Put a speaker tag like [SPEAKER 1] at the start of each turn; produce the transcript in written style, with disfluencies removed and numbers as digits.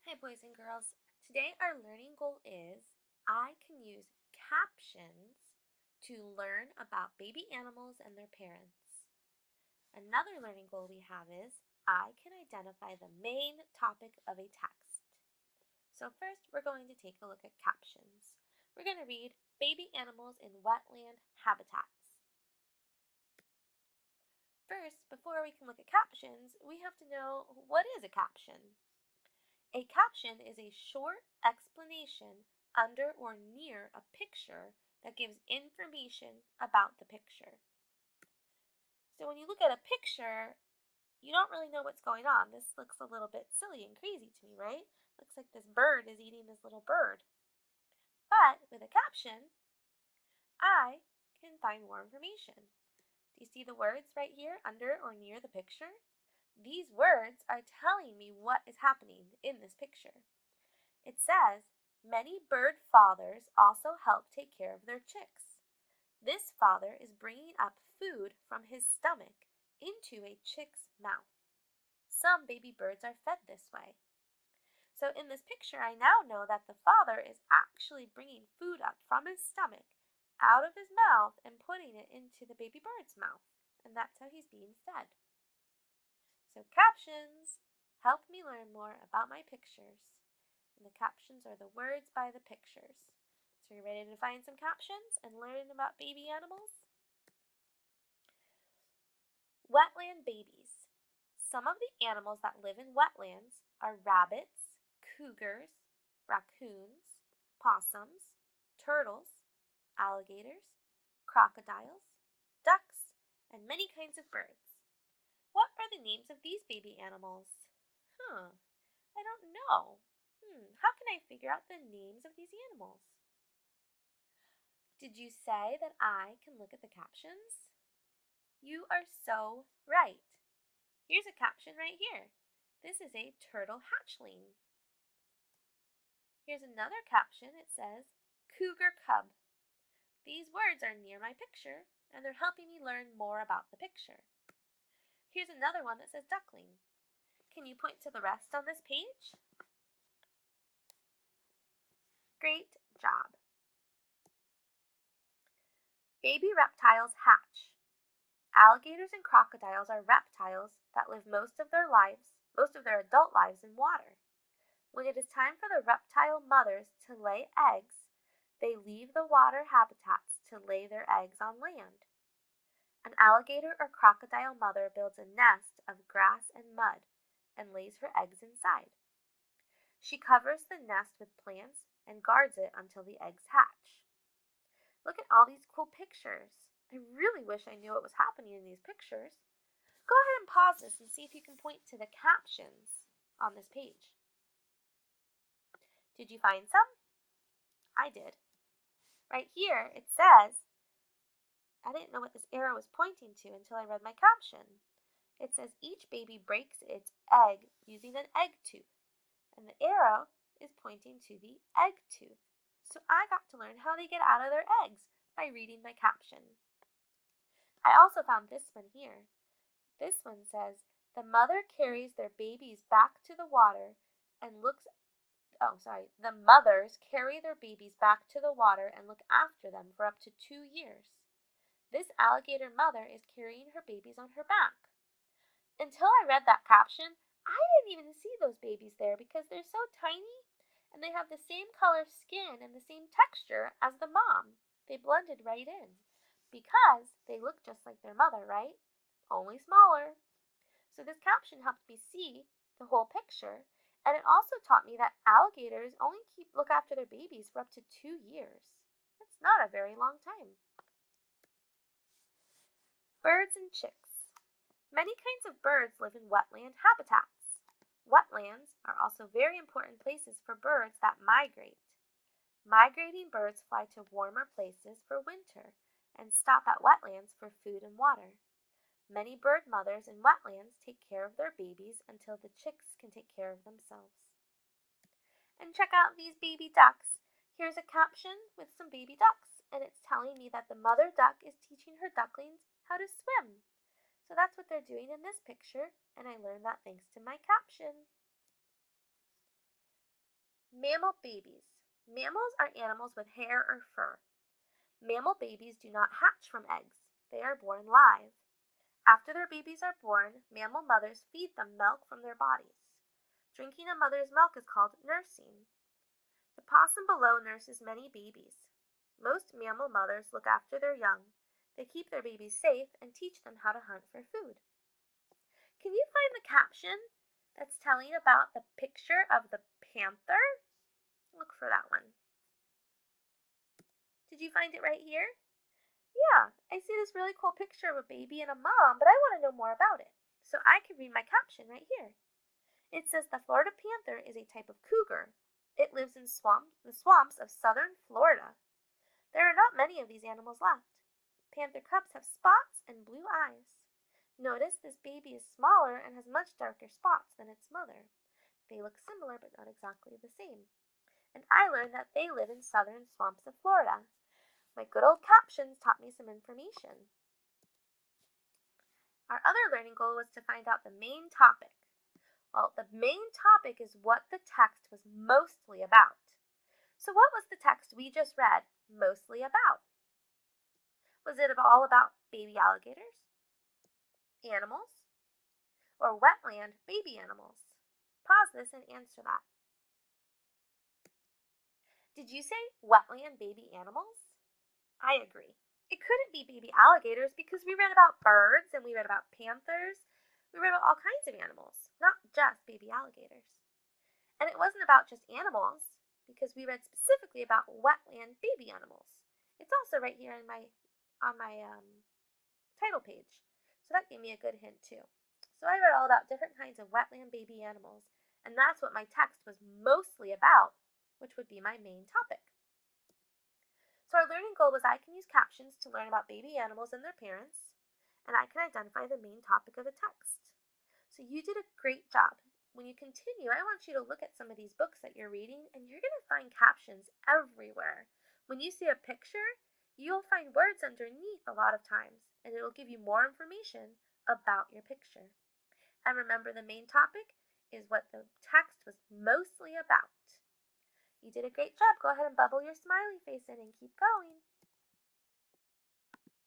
[SPEAKER 1] Hi boys and girls. Today our learning goal is I can use captions to learn about baby animals and their parents. Another learning goal we have is I can identify the main topic of a text. So first we're going to take a look at captions. We're going to read baby animals in wetland habitats. First, before we can look at captions, we have to know what is a caption. A caption is a short explanation under or near a picture that gives information about the picture. So when you look at a picture, you don't really know what's going on. This looks a little bit silly and crazy to me, right? Looks like this bird is eating this little bird. But with a caption, I can find more information. Do you see the words right here under or near the picture? These words are telling me what is happening in this picture. It says, many bird fathers also help take care of their chicks. This father is bringing up food from his stomach into a chick's mouth. Some baby birds are fed this way. So in this picture, I now know that the father is actually bringing food up from his stomach out of his mouth and putting it into the baby bird's mouth. And that's how he's being fed. So captions help me learn more about my pictures. And the captions are the words by the pictures. So are you ready to find some captions and learn about baby animals? Wetland babies. Some of the animals that live in wetlands are rabbits, cougars, raccoons, possums, turtles, alligators, crocodiles, ducks, and many kinds of birds. What are the names of these baby animals? I don't know. How can I figure out the names of these animals? Did you say that I can look at the captions? You are so right. Here's a caption right here. This is a turtle hatchling. Here's another caption. It says, cougar cub. These words are near my picture, and they're helping me learn more about the picture. Here's another one that says duckling. Can you point to the rest on this page? Great job. Baby reptiles hatch. Alligators and crocodiles are reptiles that live most of their adult lives in water. When it is time for the reptile mothers to lay eggs, they leave the water habitats to lay their eggs on land. An alligator or crocodile mother builds a nest of grass and mud and lays her eggs inside. She covers the nest with plants and guards it until the eggs hatch. Look at all these cool pictures. I really wish I knew what was happening in these pictures. Go ahead and pause this and see if you can point to the captions on this page. Did you find some? I did. Right here it says, I didn't know what this arrow was pointing to until I read my caption. It says each baby breaks its egg using an egg tooth, and the arrow is pointing to the egg tooth. So I got to learn how they get out of their eggs by reading my caption. I also found this one here. This one says, the mother carries their babies back to the water and the mothers carry their babies back to the water and look after them for up to 2 years. This alligator mother is carrying her babies on her back. Until I read that caption, I didn't even see those babies there because they're so tiny and they have the same color skin and the same texture as the mom. They blended right in because they look just like their mother, right? Only smaller. So this caption helped me see the whole picture, and it also taught me that alligators only look after their babies for up to 2 years. That's not a very long time. Birds and chicks. Many kinds of birds live in wetland habitats. Wetlands are also very important places for birds that migrate. Migrating birds fly to warmer places for winter and stop at wetlands for food and water. Many bird mothers in wetlands take care of their babies until the chicks can take care of themselves. And check out these baby ducks. Here's a caption with some baby ducks, and it's telling me that the mother duck is teaching her ducklings how to swim. So that's what they're doing in this picture, and I learned that thanks to my caption. Mammal babies. Mammals are animals with hair or fur. Mammal babies do not hatch from eggs. They are born live. After their babies are born, mammal mothers feed them milk from their bodies. Drinking a mother's milk is called nursing. The possum below nurses many babies. Most mammal mothers look after their young. They keep their babies safe and teach them how to hunt for food. Can you find the caption that's telling about the picture of the panther? Look for that one. Did you find it right here? Yeah, I see this really cool picture of a baby and a mom, but I want to know more about it. So I can read my caption right here. It says the Florida panther is a type of cougar. It lives in the swamps of southern Florida. There are not many of these animals left. Panther cubs have spots and blue eyes. Notice this baby is smaller and has much darker spots than its mother. They look similar but not exactly the same. And I learned that they live in southern swamps of Florida. My good old captions taught me some information. Our other learning goal was to find out the main topic. Well, the main topic is what the text was mostly about. So what was the text we just read mostly about? Was it all about baby alligators, animals, or wetland baby animals? Pause this and answer that. Did you say wetland baby animals? I agree. It couldn't be baby alligators because we read about birds and we read about panthers. We read about all kinds of animals, not just baby alligators. And it wasn't about just animals because we read specifically about wetland baby animals. It's also right here on my title page. So that gave me a good hint too. So I read all about different kinds of wetland baby animals, and that's what my text was mostly about, which would be my main topic. So our learning goal was I can use captions to learn about baby animals and their parents, and I can identify the main topic of a text. So you did a great job. When you continue, I want you to look at some of these books that you're reading, and you're going to find captions everywhere. When you see a picture, you'll find words underneath a lot of times, and it'll give you more information about your picture. And remember, the main topic is what the text was mostly about. You did a great job. Go ahead and bubble your smiley face in and keep going.